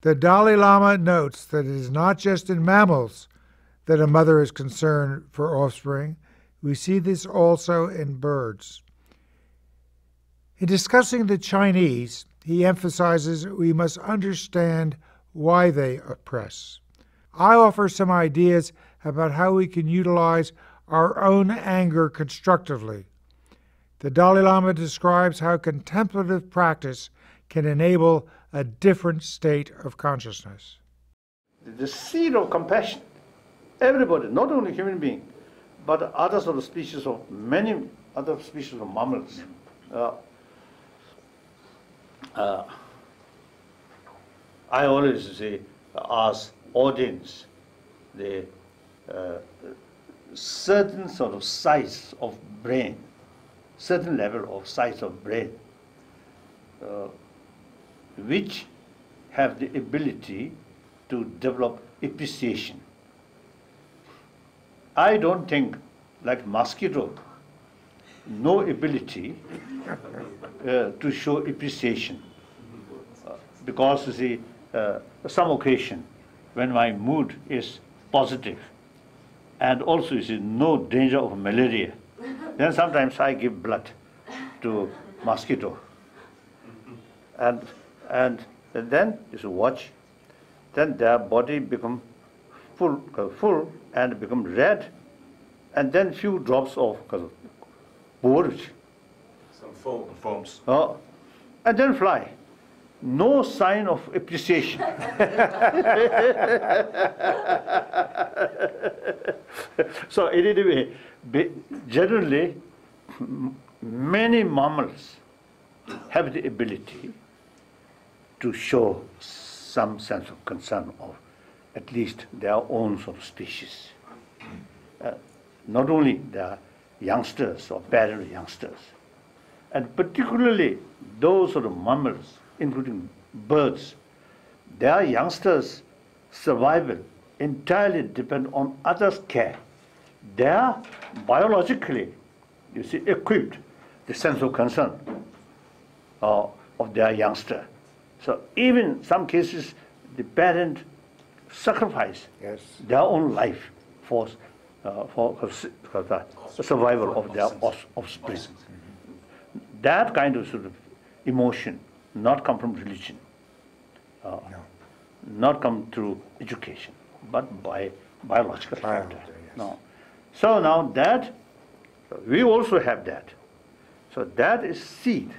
The Dalai Lama notes that it is not just in mammals that a mother is concerned for offspring. We see this also in birds. In discussing the Chinese, he emphasizes we must understand why they oppress. I offer some ideas about how we can utilize our own anger constructively. The Dalai Lama describes how contemplative practice can enable a different state of consciousness. The seed of compassion, everybody, not only human being, but other sort of species of many other species of mammals. I always say, ask audience, the certain sort of size of brain, certain level of size of brain, which have the ability to develop appreciation. I don't think, like mosquito, no ability to show appreciation. Because you see, some occasion when my mood is positive, and also you see no danger of malaria, then sometimes I give blood to mosquito, and then you should watch, then their body become full and become red, and then few drops of porridge. Some foams. And then fly. No sign of appreciation. So anyway, generally, many mammals have the ability to show some sense of concern of at least their own sort of species. Not only their youngsters or parent youngsters, and particularly those sort of mammals, including birds, their youngsters' survival entirely depend on others' care. They are biologically, you see, equipped the sense of concern of their youngster. So even in some cases, the parent sacrifice their own life for the survival of their offspring. That kind of sort of emotion not come from religion, not come through education, but by biological factor. Yes. No. So now that, we also have that. So that is seed.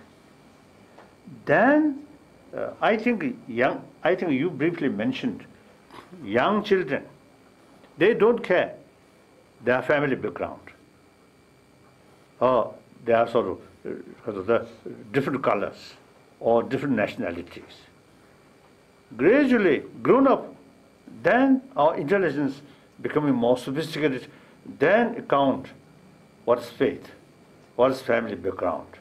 Then I think you briefly mentioned young children. They don't care their family background. Or they are sort of the different colors or different nationalities. Gradually, grown up, then our intelligence becoming more sophisticated, then account what is faith, what is family background.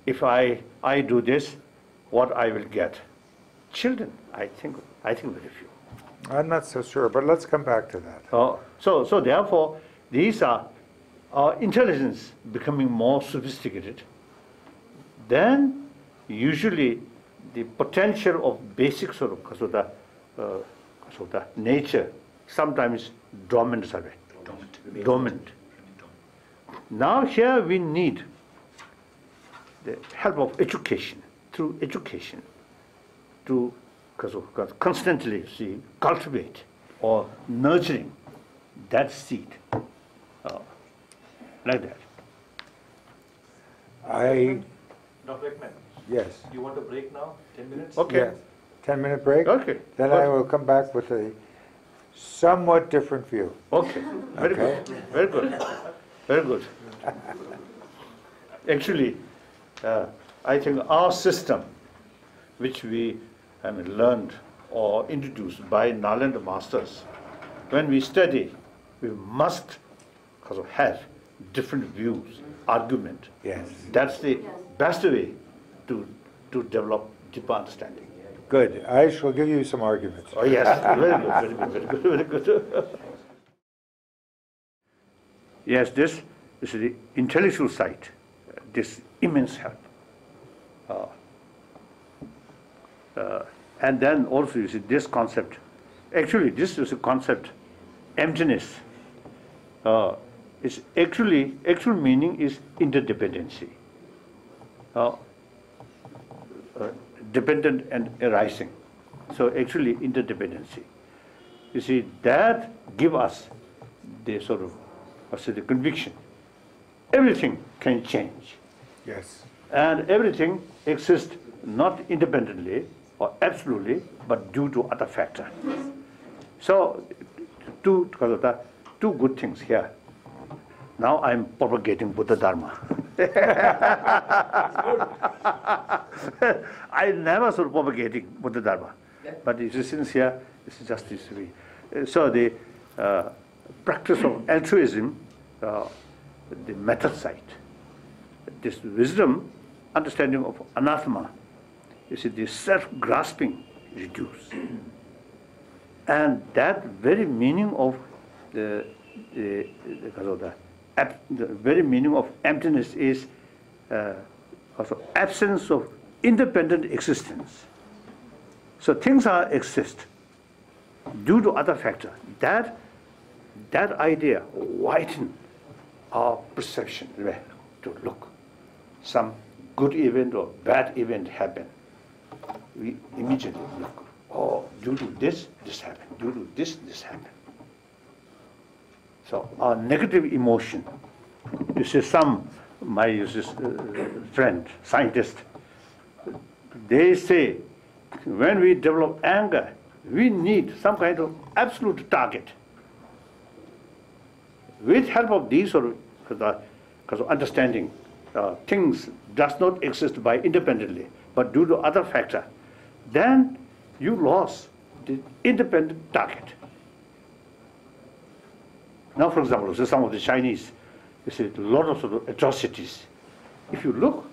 If I do this, what I will get. Children, I think very few. I'm not so sure, but let's come back to that. So therefore, these are our intelligence becoming more sophisticated. Then usually the potential of basic sort of nature sometimes dominant. Now here we need the help of education, through education, to constantly cultivate or nurturing that seed, like that. Dr. Ekman, Yes. do you want a break now? 10 minutes? Okay. Yes. 10-minute break? Okay. Then I will come back with a somewhat different view. Okay. Very Okay. good. Very good. Very good. Actually, I think our system, which we learned or introduced by Nalanda masters, when we study, we must have different views, argument. Yes. That's the best way to develop deeper understanding. Good. I shall give you some arguments. Oh yes, very good, very good. Yes, this is the intellectual side. This immense help. And then also you see this concept. Actually, this is a concept, emptiness. It's actual meaning is interdependency. Dependent and arising. So actually interdependency. You see, that give us the sort of, the conviction. Everything can change. Yes. And everything exists not independently or absolutely, but due to other factor. So, two good things here. Now I'm propagating Buddha Dharma. I never sort of propagating Buddha Dharma, but since here, it's just this way. So the practice of altruism, the method side, this wisdom, understanding of anathema, you see, the self-grasping reduce. And that very meaning of the very meaning of emptiness is also absence of independent existence. So things exist due to other factor. That idea widen our perception to look. Some good event or bad event happen. We immediately look. Oh, due to this, this happened. Due to this, this happened. So our negative emotion. You see, my friend, scientist, they say when we develop anger, we need some kind of absolute target. With help of these sort of understanding, things does not exist by independently, but due to other factor, then you lost the independent target. Now, for example, some of the Chinese, you see a lot of, sort of atrocities. If you look,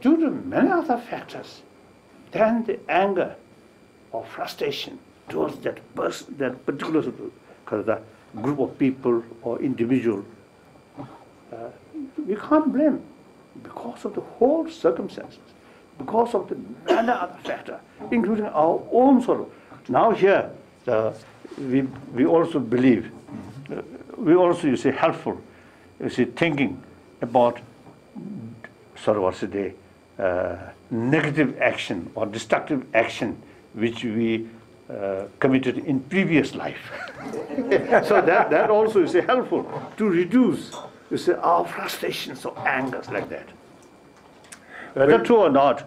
due to many other factors, then the anger or frustration towards that person, that particular sort of group of people or individual, we can't blame because of the whole circumstances, because of the many other factors, including our own sort of. Now here, we also believe, we also, you see, helpful, you see, thinking about sort of negative action or destructive action which we committed in previous life. So that also is helpful to reduce, you see, our frustrations or angers like that. Whether true or not,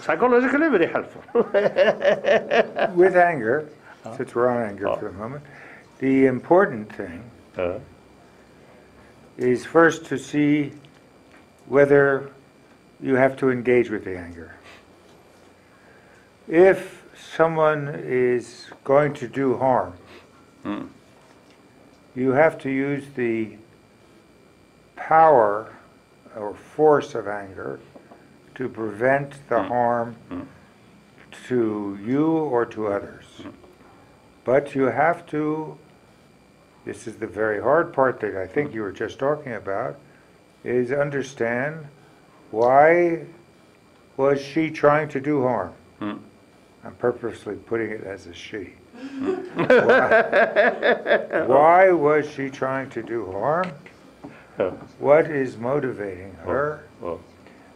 psychologically very helpful. With anger, since we're on anger for the moment, the important thing is first to see whether you have to engage with the anger. If someone is going to do harm, you have to use the power or force of anger to prevent the harm to you or to others. But you have to, this is the very hard part that I think you were just talking about, is understand why was she trying to do harm? I'm purposely putting it as a she. Why was she trying to do harm? What is motivating her?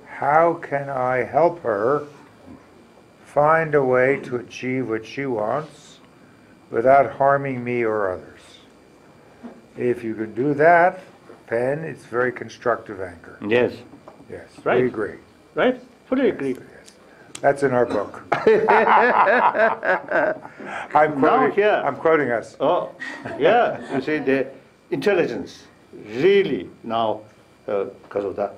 How can I help her find a way to achieve what she wants without harming me or others? If you can do that, then it's very constructive anger. Yes. Yes, Right. we agree. Right? Fully agree. Yes. That's in our book. I'm quoting us. Oh, yeah. You see, the intelligence really now, because of that,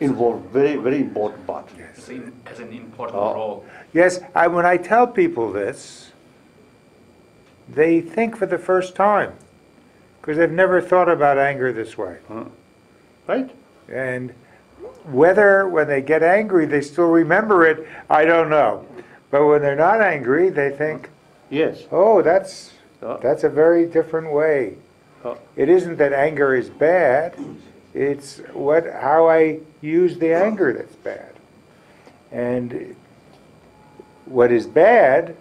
involved very, very important part. Yes. As an important role. Yes, when I tell people this, they think for the first time, because they've never thought about anger this way. Right? And whether when they get angry they still remember it, I don't know. But when they're not angry, they think, yes. Oh, that's a very different way. It isn't that anger is bad, it's how I use the anger that's bad. And what is bad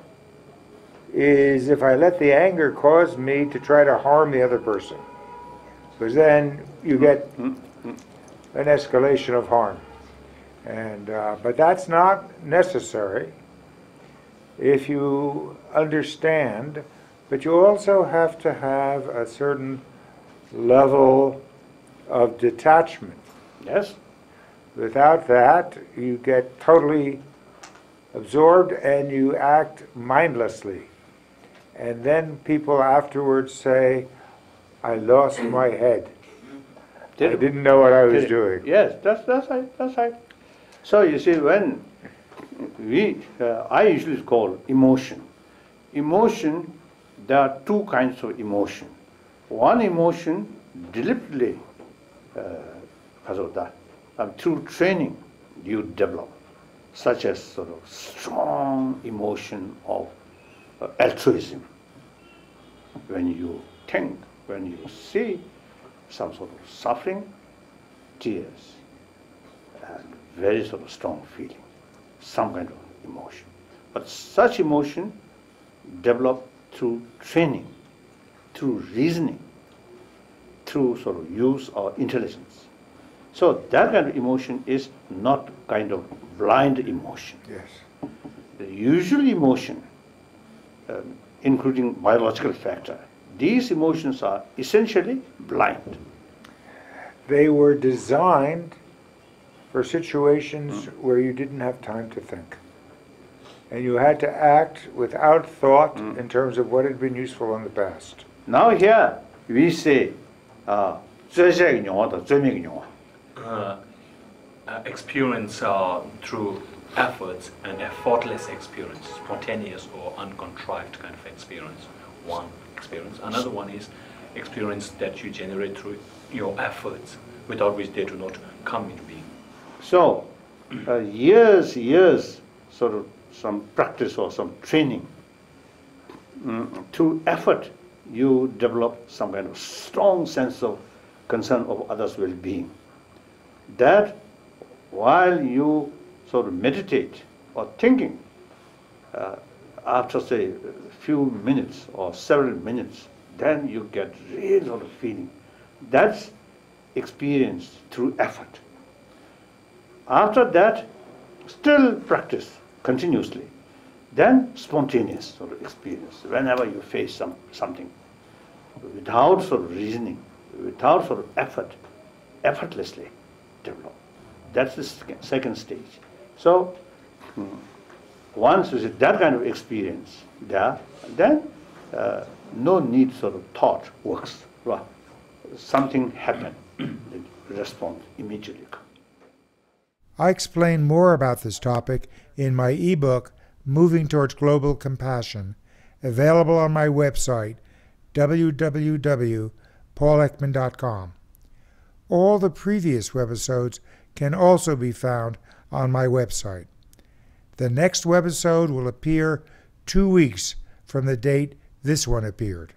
is if I let the anger cause me to try to harm the other person. Because then you get an escalation of harm. And but that's not necessary if you understand, but you also have to have a certain level of detachment. Yes. Without that, you get totally absorbed and you act mindlessly. And then people afterwards say, I lost my head. I didn't know what I was doing. Yes, that's right, that's right. So you see, when I usually call emotion. Emotion, there are two kinds of emotion. One emotion, deliberately, because of that, through training, you develop, such as sort of strong emotion of altruism. When you think, when you see some sort of suffering, tears, and very sort of strong feeling, some kind of emotion. But such emotion develop through training, through reasoning, through sort of use of intelligence. So that kind of emotion is not kind of blind emotion. Yes. The usual emotion, including biological factor, these emotions are essentially blind. They were designed for situations where you didn't have time to think. And you had to act without thought in terms of what had been useful in the past. Now here we say, experience through efforts and effortless experience, spontaneous or uncontrived kind of experience. One experience. Another one is experience that you generate through your efforts, without which they do not come into being. So, years, sort of some practice or some training, through effort, you develop some kind of strong sense of concern of others' well-being. That while you sort of meditate or thinking, after say a few minutes or several minutes, then you get real sort of feeling. That's experienced through effort. After that, still practice continuously. Then spontaneous sort of experience. Whenever you face something, without sort of reasoning, without sort of effort, effortlessly develop. That's the second stage. So once you see that kind of experience there, then no need sort of thought works. Well, something happened, respond immediately. I explain more about this topic in my ebook, Moving Towards Global Compassion, available on my website, www.paulekman.com. All the previous webisodes can also be found on my website. The next webisode will appear 2 weeks from the date this one appeared.